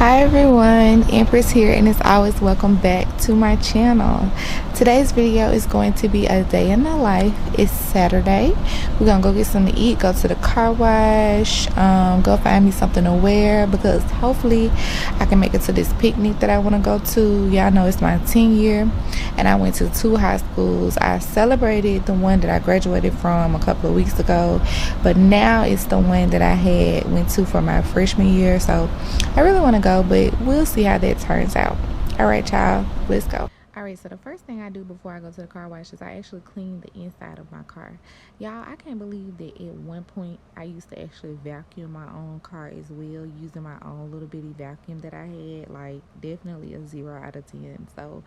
Hi everyone, Ēmpress here, and as always, welcome back to my channel. Today's video is going to be a day in the life. It's Saturday. We're gonna go get something to eat, go to the car wash, go find me something to wear because hopefully I can make it to this picnic that I want to go to. Y'all know it's my 10th year and I went to 2 high schools. I celebrated the one that I graduated from a couple of weeks ago, but now it's the one that I went to for my freshman year, so I really want to go, but we'll see how that turns out. All right, y'all, let's go. All right, so the first thing I do before I go to the car wash is I actually clean the inside of my car. Y'all, I can't believe that at one point I used to actually vacuum my own car as well, using my own little bitty vacuum that I had. Like, definitely a 0 out of 10. So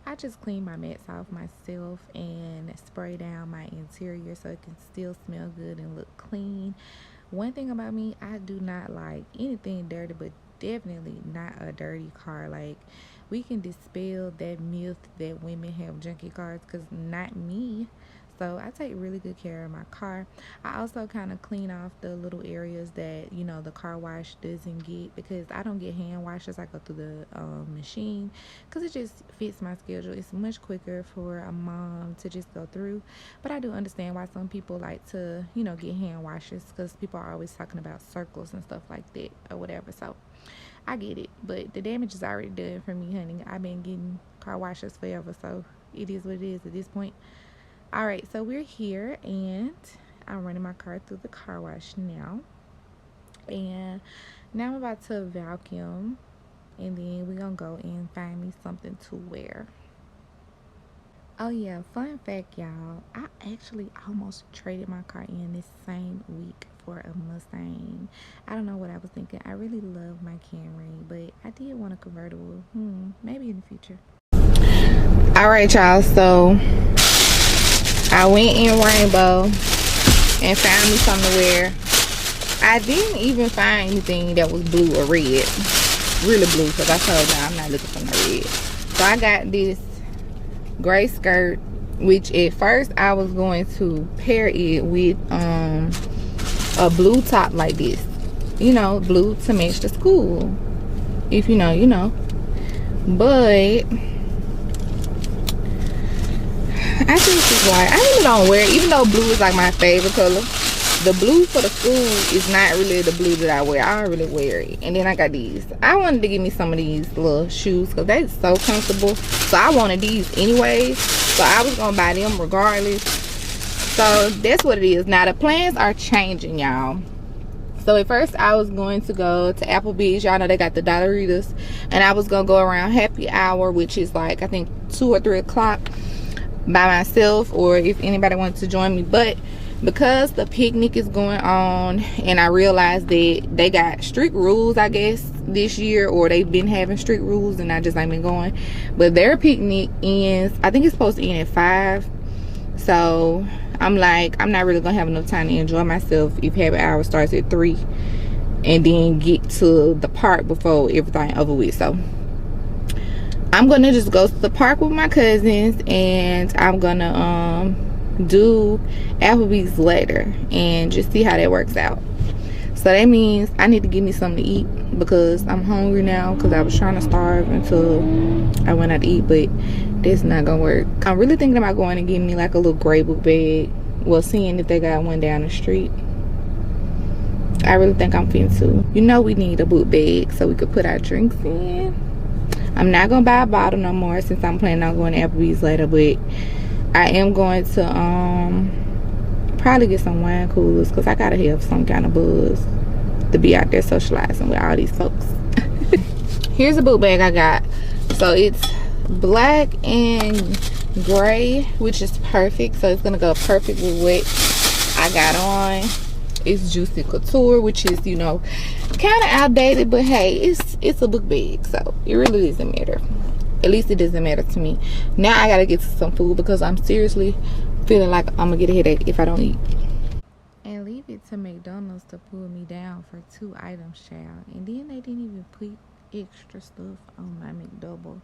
I just clean my mats off myself and spray down my interior so it can still smell good and look clean. One thing about me, I do not like anything dirty, but definitely not a dirty car. Like, we can dispel that myth that women have junky cars, because not me. So I take really good care of my car. I also kind of clean off the little areas that, you know, the car wash doesn't get, because I don't get hand washes. I go through the machine because it just fits my schedule. It's much quicker for a mom to just go through. But I do understand why some people like to, you know, get hand washes, because people are always talking about circles and stuff like that or whatever. So I get it, but the damage is already done for me, honey. I've been getting car washes forever, so it is what it is at this point. All right, so we're here, and I'm running my car through the car wash now. And now I'm about to vacuum, and then we're gonna go and find me something to wear. Oh yeah, fun fact, y'all, I actually almost traded my car in this same week for a Mustang. I don't know what I was thinking. I really love my Camry, but I did want a convertible. Maybe in the future. All right, y'all, so I went in Rainbow and found me something to wear. I didn't even find anything that was blue or red, really blue, because I told y'all I'm not looking for no red. So I got this gray skirt, which at first I was going to pair it with a blue top like this, you know, blue to match the school. If you know, you know. But I think it's white. I really don't wear it, even though blue is like my favorite color. The blue for the school is not really the blue that I wear. I don't really wear it. And then I got these. I wanted to give me some of these little shoes because they're so comfortable. So I wanted these anyways. So I was going to buy them regardless. So that's what it is. Now the plans are changing, y'all. So at first I was going to go to Applebees. Y'all know they got the Dollaritas. And I was going to go around happy hour, which is like I think 2 or 3 o'clock by myself, or if anybody wants to join me. But because the picnic is going on and I realized that they got strict rules, I guess, this year, or they've been having strict rules and I just ain't been going. But their picnic ends, I think it's supposed to end at 5. So I'm like, I'm not really gonna have enough time to enjoy myself if happy hour starts at 3 and then get to the park before everything over with. So I'm gonna just go to the park with my cousins, and I'm gonna do Applebee's later and just see how that works out. So that means I need to give me something to eat because I'm hungry now, because I was trying to starve until I went out to eat, but that's not gonna work. I'm really thinking about going and getting me like a little gray book bag. Well, seeing if they got one down the street, I really think I'm finna to. You know, we need a book bag so we could put our drinks in. I'm not gonna buy a bottle no more since I'm planning on going to Applebee's later, but I am going to probably get some wine coolers because I gotta have some kind of buzz to be out there socializing with all these folks. Here's a book bag I got. So it's black and gray, which is perfect. So it's gonna go perfect with what I got on. It's Juicy Couture, which is, you know, kind of outdated, but hey, it's a book bag, so it really doesn't matter. At least it doesn't matter to me. Now I gotta get to some food because I'm seriously feeling like I'm gonna get a headache if I don't eat. And leave it to McDonald's to pull me down for 2 items, child. And then they didn't even put extra stuff on my McDouble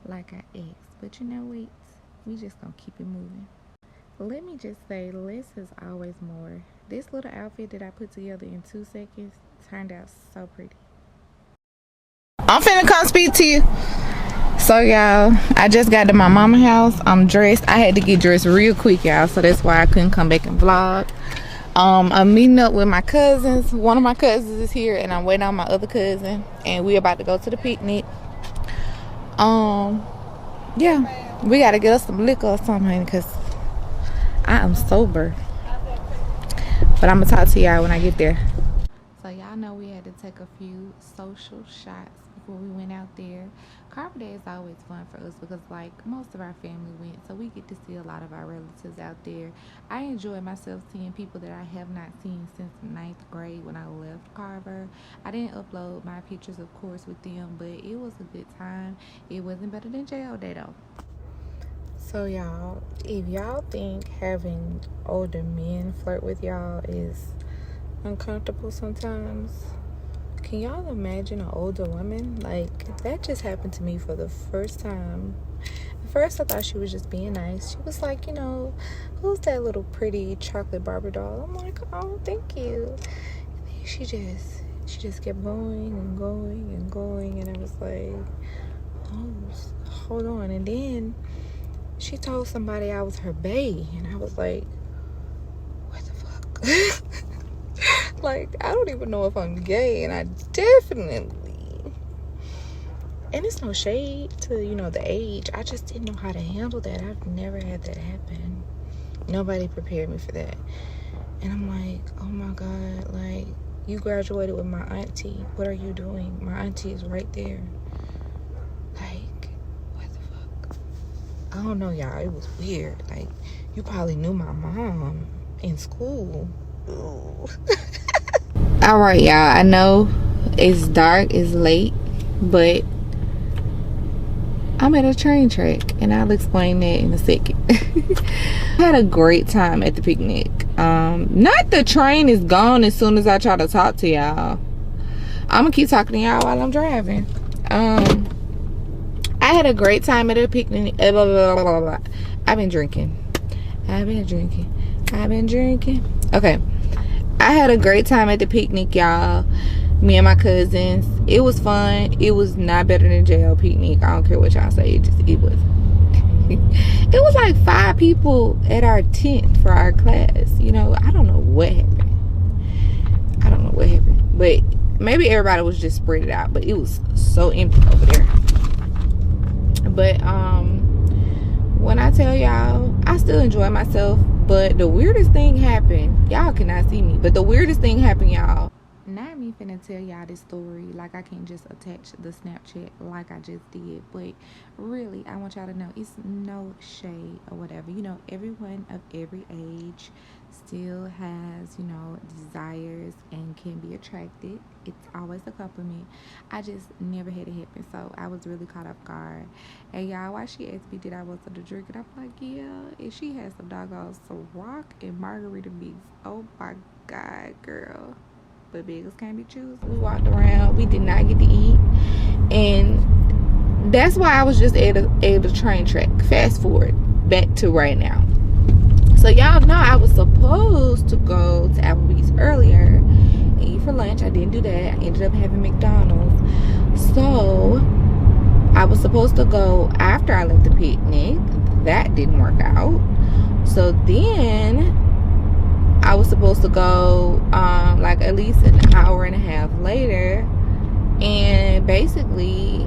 like I asked. But you know what? We just gonna keep it moving. Let me just say, less is always more. This little outfit that I put together in 2 seconds turned out so pretty. I'm finna come speak to you. So y'all, I just got to my mama's house. I'm dressed. I had to get dressed real quick, y'all, so that's why I couldn't come back and vlog. I'm meeting up with my cousins. One of my cousins is here, and I'm waiting on my other cousin, and we about to go to the picnic. Yeah, we gotta get us some liquor or something because I am sober. But I'm gonna talk to y'all when I get there. So y'all know we had to take a few social shots before we went out there. Carver Day is always fun for us because like most of our family went, so we get to see a lot of our relatives out there. I enjoy myself seeing people that I have not seen since 9th grade when I left Carver. I didn't upload my pictures, of course, with them, but it was a good time. It wasn't better than jail day though. So y'all, if y'all think having older men flirt with y'all is uncomfortable sometimes, can y'all imagine an older woman? Like, that just happened to me for the first time. At first I thought she was just being nice. She was like, you know, who's that little pretty chocolate Barbie doll? I'm like, oh, thank you. And then she just kept going and going and going, and I was like, oh, hold on. And then she told somebody I was her bae, and I was like, what the fuck? Like, I don't even know if I'm gay, and I definitely, and it's no shade to, you know, the age. I just didn't know how to handle that. I've never had that happen. Nobody prepared me for that. And I'm like, oh my God, like, you graduated with my auntie. What are you doing? My auntie is right there. Like, what the fuck? I don't know, y'all. It was weird. Like, you probably knew my mom in school. All right, y'all, I know it's dark, it's late, but I'm at a train track, and I'll explain that in a second. I had a great time at the picnic. Not the train is gone as soon as I try to talk to y'all. I'm gonna keep talking to y'all while I'm driving. I had a great time at a picnic. I've been drinking. Okay. I had a great time at the picnic, y'all. Me and my cousins. It was fun. It was not better than jail picnic. I don't care what y'all say. It was. It was like 5 people at our tent for our class. You know, I don't know what happened. But maybe everybody was just spread it out. But it was so empty over there. But when I tell y'all, I still enjoy myself. But the weirdest thing happened. Y'all cannot see me, but the weirdest thing happened, y'all. Not me finna tell y'all this story like I can't just attach the Snapchat like I just did. But really, I want y'all to know it's no shade or whatever. You know, everyone of every age still has, you know, desires and can be attracted. It's always a compliment. I just never had it happen, so I was really caught off guard. And y'all, why she asked me did I want to drink, and I'm like, yeah. And she had some doggone Ciroc and margarita mix. Oh my God, girl. But beggars can't be choosers. We walked around. We did not get to eat, and that's why I was just at a train track. Fast forward back to right now. So y'all know I was supposed to go to Applebees earlier and eat for lunch. I didn't do that. I ended up having McDonald's. So I was supposed to go after I left the picnic. That didn't work out. So then I was supposed to go like at least an hour and a half later, and basically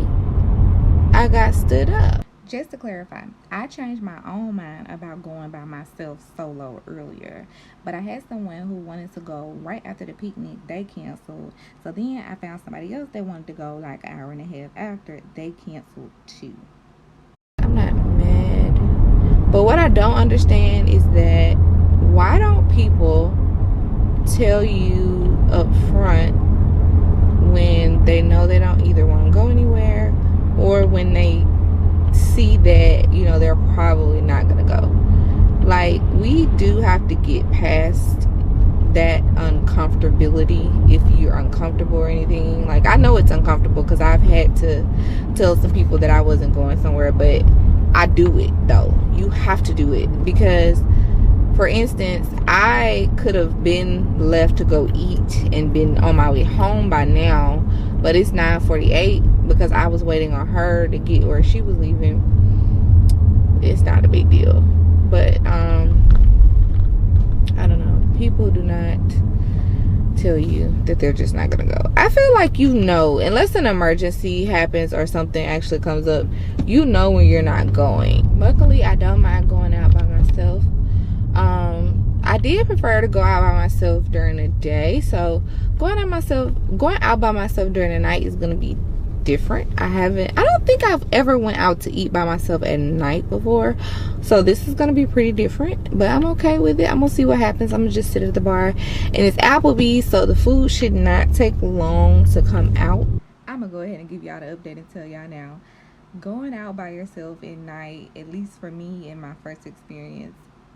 I got stood up. Just to clarify, I changed my own mind about going by myself solo earlier, but I had someone who wanted to go right after the picnic. They canceled. So then I found somebody else that wanted to go like an hour and a half after. They canceled too. I'm not mad, but what I don't understand is that why don't people tell you up front when they know they don't either want to go anywhere, or when they see that, you know, they're probably not gonna go. Like, we do have to get past that uncomfortability if you're uncomfortable or anything. Like, I know it's uncomfortable because I've had to tell some people that I wasn't going somewhere, but I do it though. You have to do it because, for instance, I could have been left to go eat and been on my way home by now, but it's 9:48 because I was waiting on her to get where she was leaving, it's not a big deal. But I don't know, people do not tell you that they're just not gonna go. I feel like, you know, unless an emergency happens or something actually comes up, you know when you're not going. Luckily, I don't mind going out by myself. I did prefer to go out by myself during the day, so going out by myself during the night is gonna be different. I don't think I've ever went out to eat by myself at night before, so this is gonna be pretty different, but I'm okay with it. I'm gonna see what happens. I'm gonna just sit at the bar, and it's Applebee's, so the food should not take long to come out. I'm gonna go ahead and give y'all the update and tell y'all now, going out by yourself at night, at least for me in my first experience,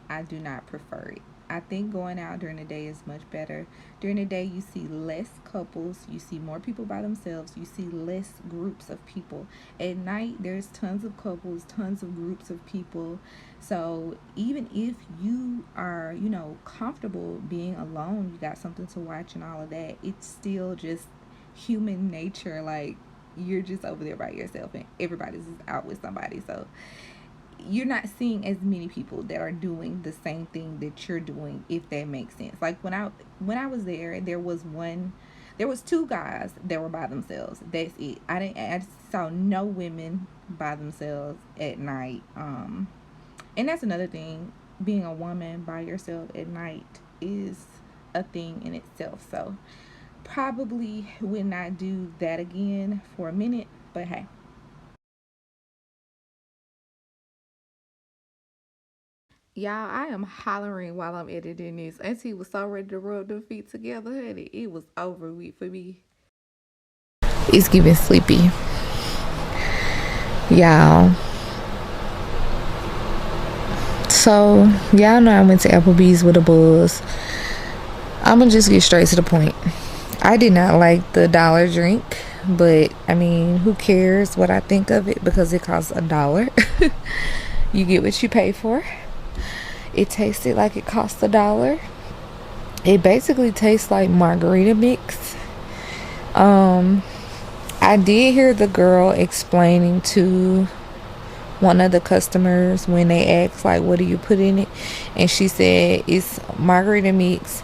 I do not prefer it. I think going out during the day is much better. During the day, you see less couples, you see more people by themselves, you see less groups of people. At night, there's tons of couples, tons of groups of people. So even if you are, you know, comfortable being alone, you got something to watch and all of that, it's still just human nature. Like, you're just over there by yourself and everybody's just out with somebody. So you're not seeing as many people that are doing the same thing that you're doing, if that makes sense. Like when I was there was two guys that were by themselves. That's it. I saw no women by themselves at night. And that's another thing, being a woman by yourself at night is a thing in itself. So probably would not do that again for a minute, but hey. Y'all, I am hollering while I'm editing this. Auntie was so ready to rub them feet together, honey. It was over with for me. It's giving sleepy. Y'all. So, y'all know I went to Applebee's with a buzz. I'm gonna just get straight to the point. I did not like the dollar drink, but I mean, who cares what I think of it, because it costs $1. You get what you pay for. It tasted like it cost $1. It basically tastes like margarita mix. I did hear the girl explaining to one of the customers when they asked, like, what do you put in it? And she said it's margarita mix,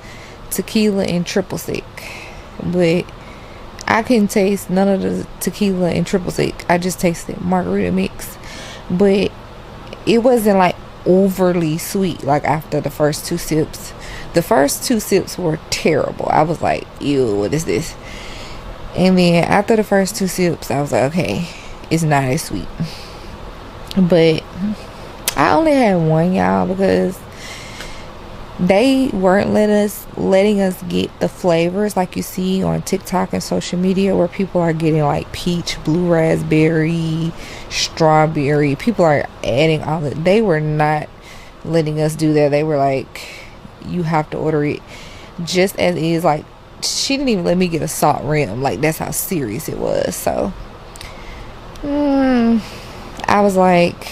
tequila, and triple sec. But I couldn't taste none of the tequila and triple sec. I just tasted margarita mix. But it wasn't like overly sweet. Like after the first two sips were terrible. I was like, ew, what is this? And then after the first two sips, I was like, okay, it's not as sweet. But I only had one, y'all, because they weren't letting us get the flavors like you see on TikTok and social media, where people are getting like peach, blue raspberry, strawberry. People are adding all of it. They were not letting us do that. They were like, you have to order it just as is. Like, she didn't even let me get a salt rim. Like, that's how serious it was. So I was like,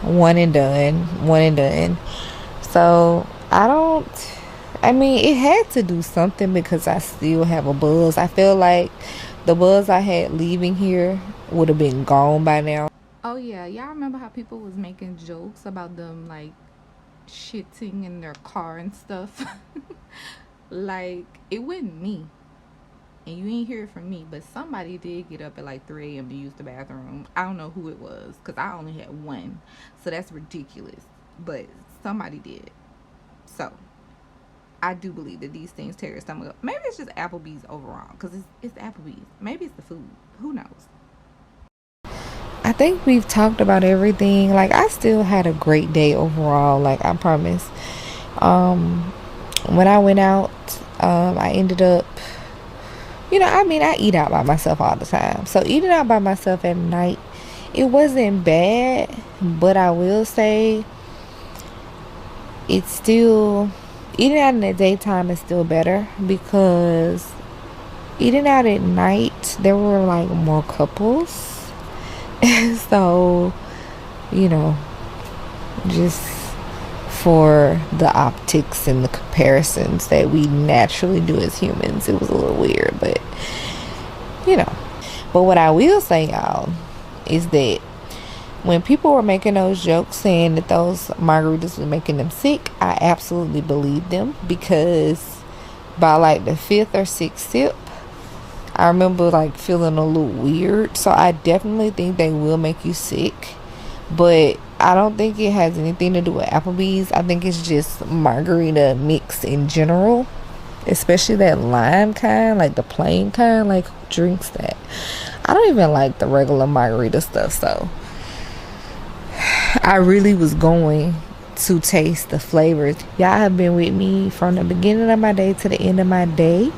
one and done. So I mean, it had to do something, because I still have a buzz. I feel like the buzz I had leaving here would have been gone by now. Oh yeah, y'all remember how people was making jokes about them like shitting in their car and stuff? Like, it wasn't me, and you ain't hear it from me, but somebody did get up at like 3 a.m. to use the bathroom. I don't know who it was, because I only had one, so that's ridiculous, but somebody did. So I do believe that these things tear your stomach up. Maybe it's just Applebee's overall, because it's Applebee's. Maybe it's the food. Who knows? I think we've talked about everything. Like, I still had a great day overall. Like, I promise. When I went out, I ended up, I eat out by myself all the time. So eating out by myself at night, it wasn't bad. But I will say, it's still, eating out in the daytime is still better, because eating out at night, there were like more couples. So, just for the optics and the comparisons that we naturally do as humans, it was a little weird, but But what I will say, y'all, is that when people were making those jokes saying that those margaritas were making them sick, I absolutely believed them, because by like the 5th or 6th sip, I remember like feeling a little weird. So I definitely think they will make you sick, but I don't think it has anything to do with Applebee's. I think it's just margarita mix in general, especially that lime kind, like the plain kind. Like, who drinks that? I don't even like the regular margarita stuff, so I really was going to taste the flavors. Y'all have been with me from the beginning of my day to the end of my day.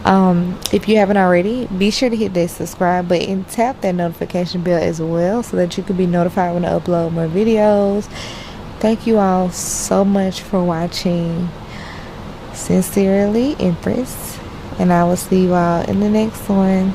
If you haven't already, be sure to hit that subscribe button and tap that notification bell as well, so that you can be notified when I upload more videos. Thank you all so much for watching Sincerely Empress, and I will see you all in the next one.